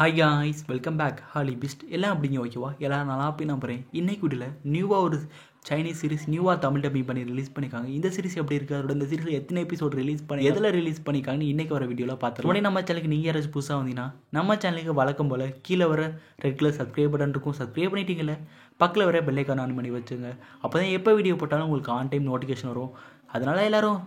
Hi guys, welcome back. ஹாலி பிஸ்ட் எல்லாம் அப்படிங்க ஓகேவா? எல்லாம் நல்லா போய் நம்புறேன். இன்னைக்கு வீட்டில் நியூவாக ஒரு சைனீஸ் சீரிஸ் நியூவாக தமிழ் டப்பிங் பண்ணி ரிலீஸ் பண்ணியிருக்காங்க. இந்த சீரிஸ் எப்படி இருக்குது, அதோட இந்த சீரிஸ் எத்தனை எபிசோட் ரிலீஸ் பண்ணி எதில் ரிலீஸ் பண்ணியிருக்காங்கன்னு இன்றைக்கி வர வீடியோவில் பார்த்துருவோம். உடனே நம்ம சேனலுக்கு நீங்கள் யாராச்சும் புதுசாக வந்தீங்கன்னா நம்ம சேனலுக்கு வழக்கம் போல் கீழே வர ரெட் கலர் சப்ஸ்கிரைப் பட்டன் இருக்கும். சப்ஸ்கிரைப் பண்ணிட்டீங்களே, பக்கத்தில் வர பெல் ஐக்கான் ஆன் பண்ணி வச்சுங்க. அப்போ தான் எப்போ வீடியோ போட்டாலும் உங்களுக்கு ஆன் டைம் நோட்டிஃபிகேஷன் வரும். அதனால் எல்லோரும்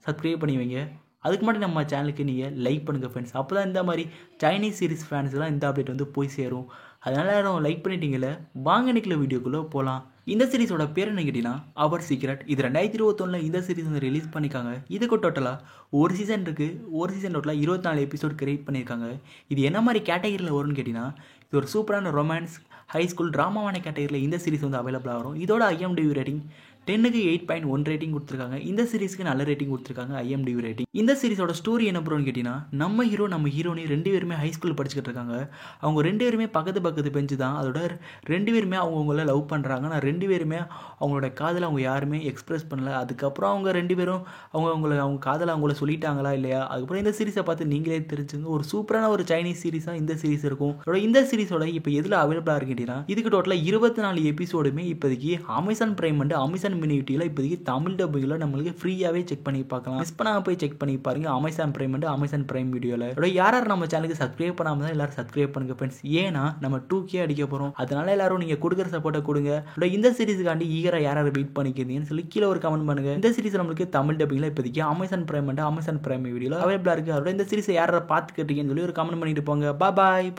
சப்ஸ்கிரைப் பண்ணி வைங்க. அதுக்கு மட்டும் நம்ம சேனலுக்கு நீங்கள் லைக் பண்ணுங்கள் ஃப்ரெண்ட்ஸ். அப்போ தான் இந்த மாதிரி சைனீஸ் சீரிஸ் ஃபேன்ஸ்லாம் இந்த அப்டேட் வந்து போய் சேரும். அதனால் யாரும் லைக் பண்ணிட்டீங்களே, வாங்க நிற்கல வீடியோக்குள்ளே போகலாம். இந்த சீரிஸோட பேர் என்ன கேட்டிங்கன்னா அவர் சீக்ரெட். இது 2021 இந்த சீரிஸ் வந்து ரிலீஸ் பண்ணியிருக்காங்க. இதுக்கு டோட்டலாக ஒரு சீசன் இருக்குது. ஒரு சீசன் டோட்டலாக 24 எபிசோட் கிரியேட் பண்ணியிருக்காங்க. இது என்ன மாதிரி கேட்டகரியில் வரும்னு கேட்டிங்கன்னா, இது ஒரு சூப்பரான ரொமான்ஸ் ஹை ஸ்கூல் ட்ராமாவான கேட்டகரியில் இந்த சீரிஸ் வந்து அவைலபிளாக வரும். இதோட IMDb ரேட்டிங் 10க்கு 8.1 ரேட்டிங் கொடுத்துருக்காங்க. இந்த சீரிஸ்க்கு நல்ல ரேட்டிங் கொடுத்துருக்காங்க IMDb ரேட்டிங். இந்த சீரிஸோட ஸ்டோரி என்ன ப்ரோன்னு கேட்டிங்கன்னா, நம்ம ஹீரோனி 2 பேருமே ஹை ஸ்கூல் படிச்சுக்கிட்டு இருக்காங்க. அவங்க 2 பேருமே பக்கத்து பெஞ்சு தான். அதோட 2 பேருமே அவங்கள லவ் பண்ணுறாங்க. ஆனால் 2 பேருமே அவங்களோட காதலை அவங்க யாருமே எக்ஸ்பிரஸ் பண்ணல. அதுக்கப்புறம் அவங்க 2 பேரும் அவங்க காதலை அவங்கள சொல்லிட்டாங்களா இல்லையா, அதுக்கப்புறம் இந்த சீரிஸை பார்த்து நீங்களே தெரிஞ்சுங்க. ஒரு சூப்பரான ஒரு சைனீஸ் சீரிஸாக இந்த சீரிஸ் இருக்கும். இந்த சீரிஸோட இப்போ எதில் அவைலபிளாக இருக்கு கேட்டிங்கன்னா, இதுக்கு டோட்டலாக 24 எபிசோடுமே இப்போதைக்கு அமேசான் பிரைம் அண்ட் அமேசான் மினிவிட்டியில் இப்போதைக்கு தமிழ் டப்பிங்கில் நம்மளுக்கு ஃப்ரீயாகவே செக் பண்ணி பார்க்கலாம். மிஸ் பண்ணாமல் போய் செக் பண்ணி பாருங்க Amazon prime and Amazon prime வீடியோவில். யார் நம்ம சேனலுக்கு சப்ஸ்கிரைப் பண்ணாமல் தான் எல்லாரும் சப்ஸ்கிரைப் பண்ணுங்க ஃப்ரெண்ட்ஸ். ஏன்னா நம்ம 2K அடிக்க போகிறோம். அதனால எல்லாரும் நீங்கள் கொடுக்குற சப்போர்ட்டை கொடுங்க. இந்த சீரிஸுக்காண்டி ஈகராக யார் வெயிட் பண்ணிக்கிறீங்கன்னு சொல்லி கீழே ஒரு கமெண்ட் பண்ணுங்க. இந்த சீரிஸ் நம்மளுக்கு தமிழ் டப்பிங்கில் இப்போதைக்கு Amazon prime and Amazon prime வீடியோவில் அவைலபிளாக இருக்குது. அதோட இந்த சீரிஸை யாரை பார்த்துக்கிட்டீங்கன்னு சொல்லி ஒரு கமெண்ட் பண்ணிட்டு போங்க. பாய்.